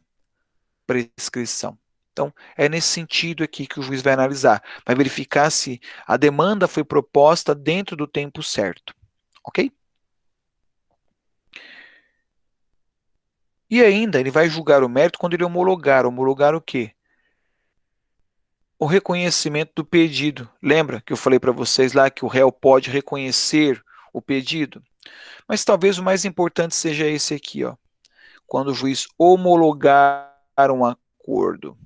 prescrição. Então, é nesse sentido aqui que o juiz vai analisar, vai verificar se a demanda foi proposta dentro do tempo certo, ok? E ainda, ele vai julgar o mérito quando ele homologar. Homologar o quê? O reconhecimento do pedido. Lembra que eu falei para vocês lá que o réu pode reconhecer o pedido? Mas talvez o mais importante seja esse aqui, ó. Quando o juiz homologar um acordo,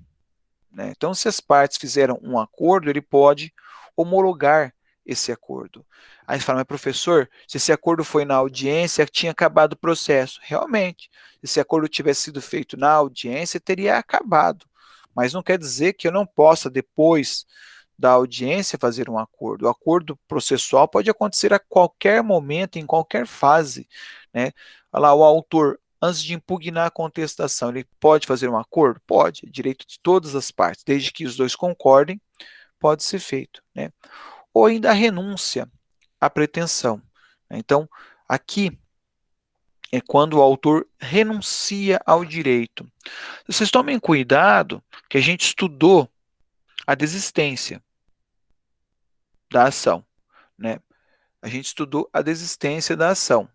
né? Então, se as partes fizeram um acordo, ele pode homologar esse acordo. Aí você fala: mas professor, se esse acordo foi na audiência, tinha acabado o processo. Realmente, se esse acordo tivesse sido feito na audiência, teria acabado. Mas não quer dizer que eu não possa, depois da audiência, fazer um acordo. O acordo processual pode acontecer a qualquer momento, em qualquer fase, né? Olha lá, o autor, antes de impugnar a contestação, ele pode fazer um acordo? Pode, é direito de todas as partes, desde que os dois concordem, pode ser feito, né? Ou ainda a renúncia à pretensão. Então, aqui é quando o autor renuncia ao direito. Vocês tomem cuidado que a gente estudou a desistência da ação, né? A gente estudou a desistência da ação.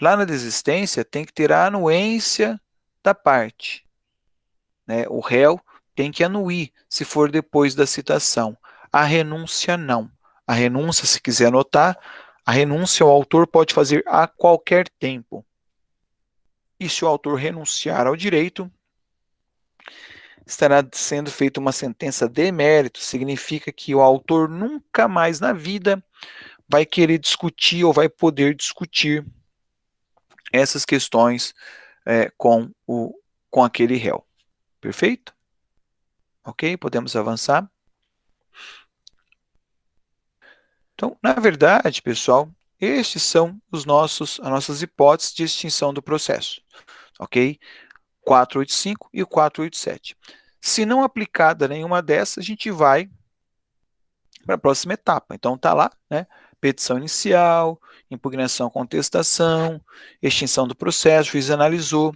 Lá na desistência tem que ter a anuência da parte, né? O réu tem que anuir se for depois da citação. A renúncia não. A renúncia, se quiser anotar, a renúncia o autor pode fazer a qualquer tempo. E se o autor renunciar ao direito, estará sendo feita uma sentença de mérito, significa que o autor nunca mais na vida vai querer discutir ou vai poder discutir essas questões com aquele réu. Perfeito? Ok? Podemos avançar? Então, na verdade, pessoal, estes são as nossas hipóteses de extinção do processo. Ok? 485 e o 487. Se não aplicada nenhuma dessas, a gente vai para a próxima etapa. Então, está lá, né? petição inicial, impugnação, contestação, extinção do processo, o juiz analisou.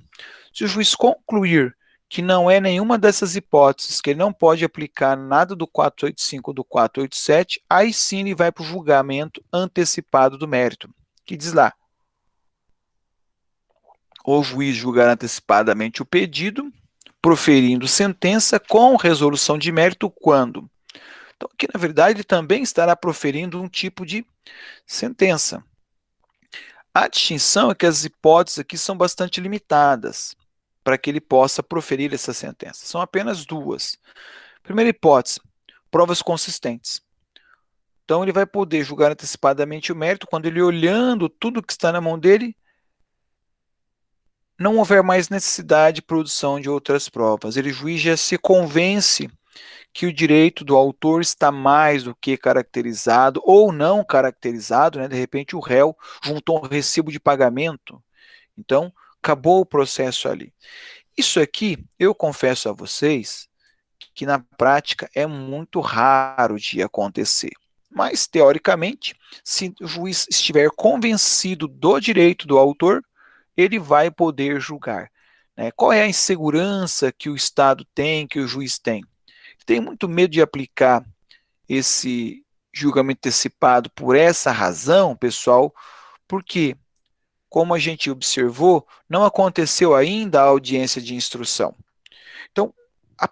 Se o juiz concluir que não é nenhuma dessas hipóteses, que ele não pode aplicar nada do 485 ou do 487, aí sim ele vai para o julgamento antecipado do mérito, que diz lá: o juiz julgar antecipadamente o pedido, proferindo sentença com resolução de mérito quando? Então, aqui, na verdade, ele também estará proferindo um tipo de sentença. A distinção é que as hipóteses aqui são bastante limitadas para que ele possa proferir essa sentença. São apenas duas. Primeira hipótese, provas consistentes. Então, ele vai poder julgar antecipadamente o mérito quando ele, olhando tudo que está na mão dele, não houver mais necessidade de produção de outras provas. Ele, juiz, já se convence que o direito do autor está mais do que caracterizado ou não caracterizado, né? De repente o réu juntou um recibo de pagamento, então acabou o processo ali. Isso aqui, eu confesso a vocês, que na prática é muito raro de acontecer. Mas, teoricamente, se o juiz estiver convencido do direito do autor, ele vai poder julgar. Né? Qual é a insegurança que o Estado tem, que o juiz tem? Tem muito medo de aplicar esse julgamento antecipado por essa razão, pessoal, porque, como a gente observou, não aconteceu ainda a audiência de instrução. Então, a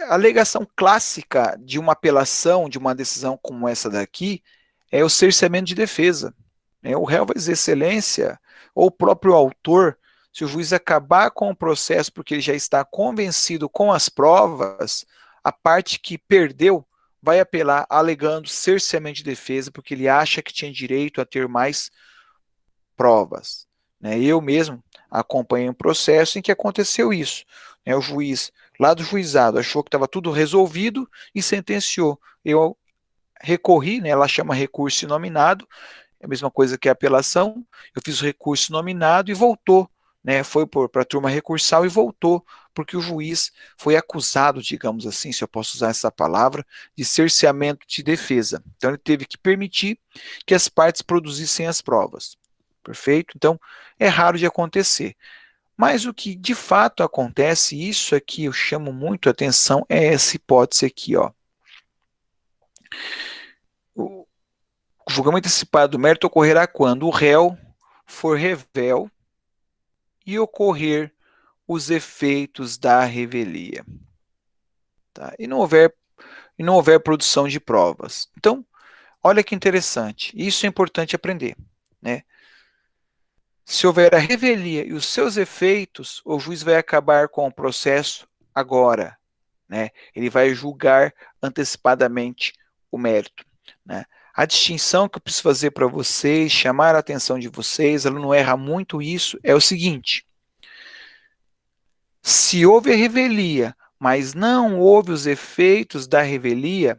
alegação clássica de uma apelação, de uma decisão como essa daqui, é o cerceamento de defesa. Né? O réu vai dizer excelência, ou o próprio autor, se o juiz acabar com o processo porque ele já está convencido com as provas, a parte que perdeu vai apelar alegando cerceamento de defesa porque ele acha que tinha direito a ter mais provas. Né? Eu mesmo acompanhei um processo em que aconteceu isso. Né? O juiz, lá do juizado, achou que estava tudo resolvido e sentenciou. Eu recorri, né? Ela chama recurso inominado, é a mesma coisa que a apelação. Eu fiz o recurso nominado e voltou, né? Foi para a turma recursal e voltou, porque o juiz foi acusado, digamos assim, se eu posso usar essa palavra, de cerceamento de defesa. Então ele teve que permitir que as partes produzissem as provas. Perfeito? Então é raro de acontecer. Mas o que de fato acontece, isso aqui eu chamo muito a atenção, é essa hipótese aqui, ó. O julgamento antecipado do mérito ocorrerá quando o réu for revel e ocorrer os efeitos da revelia. Tá? E não houver produção de provas. Então, olha que interessante. Isso é importante aprender. Né? Se houver a revelia e os seus efeitos, o juiz vai acabar com o processo agora. Né? Ele vai julgar antecipadamente o mérito. Né? A distinção que eu preciso fazer para vocês, chamar a atenção de vocês, ela não erra muito isso, é o seguinte: se houve a revelia, mas não houve os efeitos da revelia,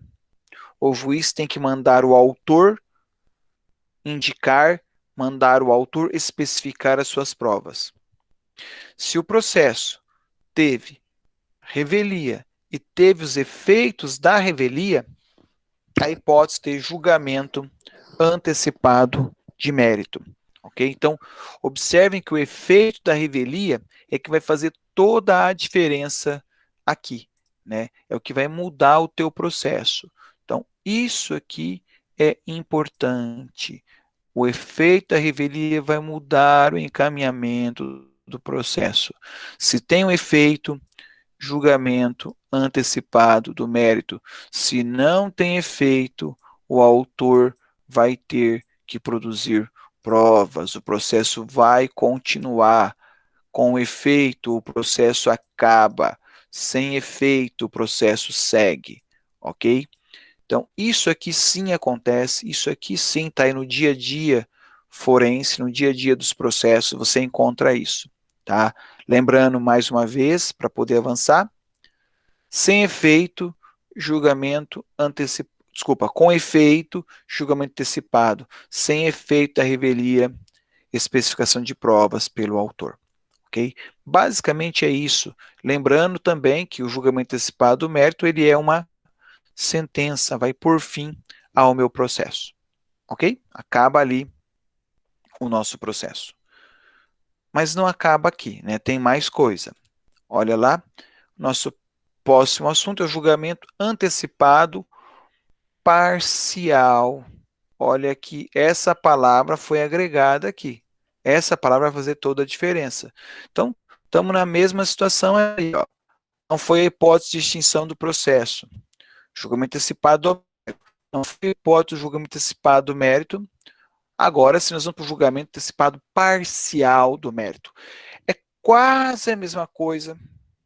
o juiz tem que mandar o autor indicar, mandar o autor especificar as suas provas. Se o processo teve revelia e teve os efeitos da revelia, a hipótese de julgamento antecipado de mérito. Ok? Então, observem que o efeito da revelia é que vai fazer toda a diferença aqui. Né? É o que vai mudar o teu processo. Então, isso aqui é importante. O efeito da revelia vai mudar o encaminhamento do processo. Se tem um efeito, julgamento antecipado do mérito. Se não tem efeito, o autor vai ter que produzir provas, o processo vai continuar. Com efeito, o processo acaba. Sem efeito, o processo segue. Ok? Então, isso aqui sim acontece, isso aqui sim está aí no dia a dia forense, no dia a dia dos processos, você encontra isso. Tá? Lembrando mais uma vez, para poder avançar, sem efeito, julgamento antecipado. Desculpa, com efeito, julgamento antecipado. Sem efeito da revelia, especificação de provas pelo autor. Ok? Basicamente é isso. Lembrando também que o julgamento antecipado do mérito, ele é uma sentença, vai por fim ao meu processo. ok? Acaba ali o nosso processo. Mas não acaba aqui, né? Tem mais coisa. Olha lá, nosso próximo assunto é o julgamento antecipado parcial. Olha que essa palavra foi agregada aqui. Essa palavra vai fazer toda a diferença. Então, estamos na mesma situação aí, ó. Não foi a hipótese de extinção do processo. Julgamento antecipado não foi a hipótese do julgamento antecipado do mérito. Agora, se nós vamos para o julgamento antecipado parcial do mérito. É quase a mesma coisa,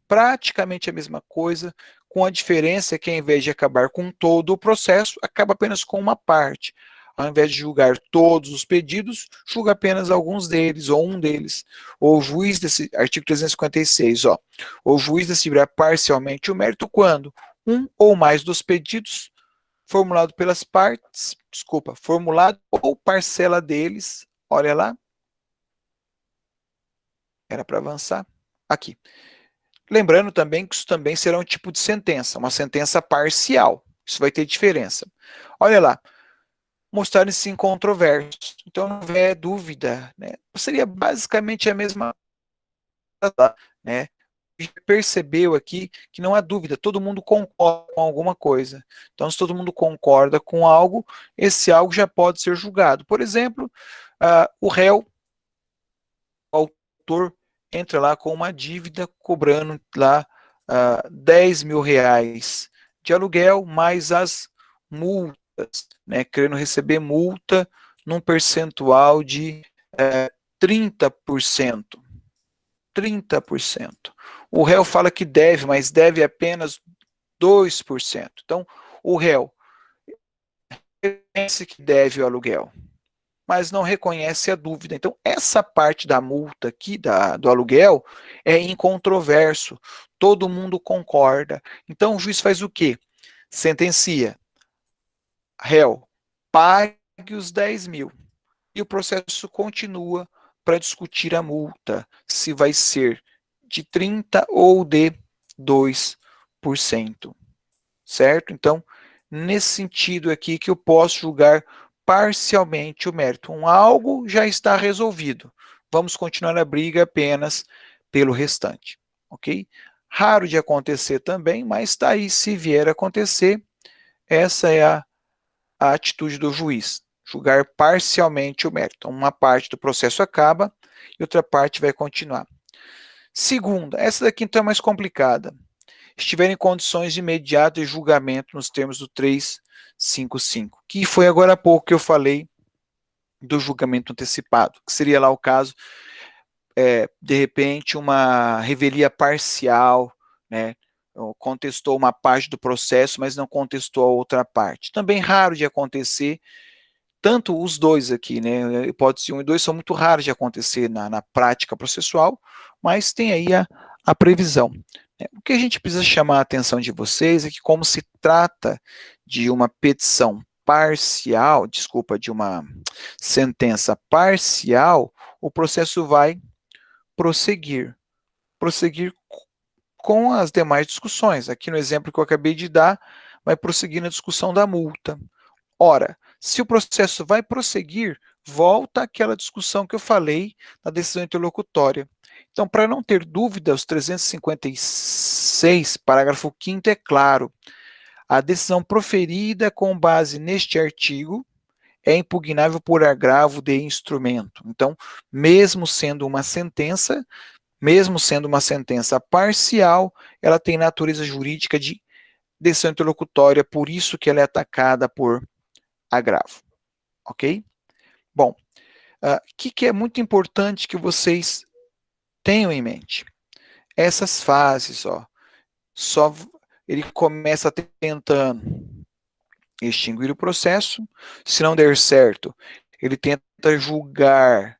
praticamente a mesma coisa, com a diferença que, ao invés de acabar com todo o processo, acaba apenas com uma parte. Ao invés de julgar todos os pedidos, julga apenas alguns deles, ou um deles. O juiz desse artigo 356, ó, o juiz decidirá parcialmente o mérito quando um ou mais dos pedidos formulado pelas partes, formulado ou parcela deles, olha lá, era para avançar, aqui. Lembrando também que isso também será um tipo de sentença, uma sentença parcial. Isso vai ter diferença. Olha lá, mostrarem-se incontroversos. Então não houver dúvida, né? Seria basicamente a mesma coisa, né? A gente percebeu aqui que não há dúvida, todo mundo concorda com alguma coisa. Então, se todo mundo concorda com algo, esse algo já pode ser julgado. Por exemplo, o réu, o autor, entra lá com uma dívida cobrando lá 10 mil reais de aluguel, mais as multas, né, querendo receber multa num percentual de 30%. 30%. O réu fala que deve, mas deve apenas 2%. Então, o réu reconhece que deve o aluguel, mas não reconhece a dúvida. Então, essa parte da multa aqui, do aluguel, é incontroverso. Todo mundo concorda. Então, o juiz faz o quê? Sentencia. Réu, pague os 10 mil. E o processo continua para discutir a multa, se vai ser de 30% ou de 2%. Certo? Então, nesse sentido aqui que eu posso julgar parcialmente o mérito. Algo já está resolvido. Vamos continuar a briga apenas pelo restante. Ok? Raro de acontecer também, mas está aí, se vier a acontecer, essa é a atitude do juiz, julgar parcialmente o mérito. Uma parte do processo acaba e outra parte vai continuar. Segunda, essa daqui então é mais complicada. Estiver em condições de imediato julgamento nos termos do 355, que foi agora há pouco que eu falei do julgamento antecipado, que seria lá o caso, de repente, uma revelia parcial, né, contestou uma parte do processo, mas não contestou a outra parte. Também raro de acontecer, tanto os dois aqui, né, hipótese 1 e 2 são muito raros de acontecer na prática processual, mas tem aí a previsão. O que a gente precisa chamar a atenção de vocês é que, como se trata de uma petição parcial, desculpa, de uma sentença parcial, o processo vai prosseguir, prosseguir com as demais discussões. Aqui no exemplo que eu acabei de dar, vai prosseguir na discussão da multa. Ora, se o processo vai prosseguir, volta àquela discussão que eu falei na decisão interlocutória. Então, para não ter dúvida, os 356, parágrafo 5º é claro. A decisão proferida com base neste artigo é impugnável por agravo de instrumento. Então, mesmo sendo uma sentença parcial, ela tem natureza jurídica de decisão interlocutória, por isso que ela é atacada por agravo. Ok? Bom, o que é muito importante que vocês tenham em mente? Essas fases, ó, ele começa tentando extinguir o processo, se não der certo, ele tenta julgar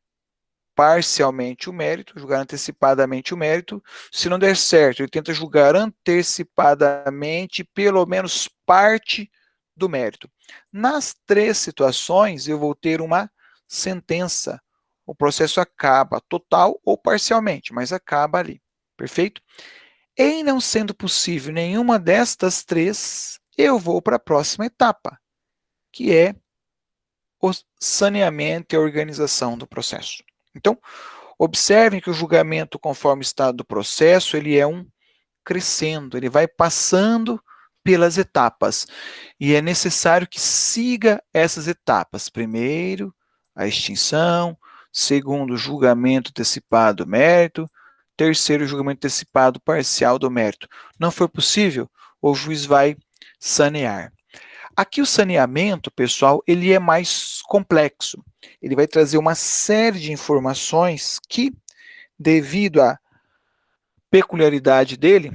parcialmente o mérito, julgar antecipadamente o mérito, se não der certo, ele tenta julgar antecipadamente pelo menos parte do mérito. Nas três situações, eu vou ter uma sentença. O processo acaba total ou parcialmente, mas acaba ali. Perfeito? Em não sendo possível nenhuma destas três, eu vou para a próxima etapa, que é o saneamento e a organização do processo. Então, observem que o julgamento, conforme o estado do processo, ele é crescendo, ele vai passando pelas etapas, e é necessário que siga essas etapas. Primeiro, a extinção; segundo, o julgamento antecipado do mérito; terceiro, o julgamento antecipado parcial do mérito. Não foi possível, o juiz vai sanear. Aqui o saneamento, pessoal, ele é mais complexo. Ele vai trazer uma série de informações que, devido à peculiaridade dele,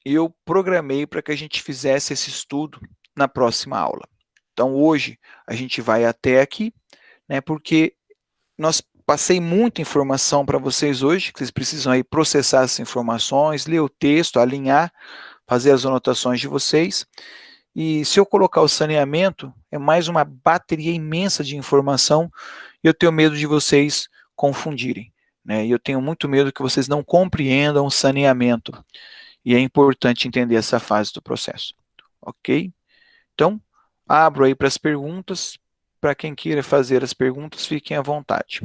eu programei para que a gente fizesse esse estudo na próxima aula. Então, hoje, a gente vai até aqui, né, porque nós passei muita informação para vocês hoje, que vocês precisam aí processar essas informações, ler o texto, alinhar, fazer as anotações de vocês. E se eu colocar o saneamento, é mais uma bateria imensa de informação, e eu tenho medo de vocês confundirem, né? E eu tenho muito medo que vocês não compreendam o saneamento. E é importante entender essa fase do processo, ok? Então, abro aí para as perguntas. Para quem queira fazer as perguntas, fiquem à vontade.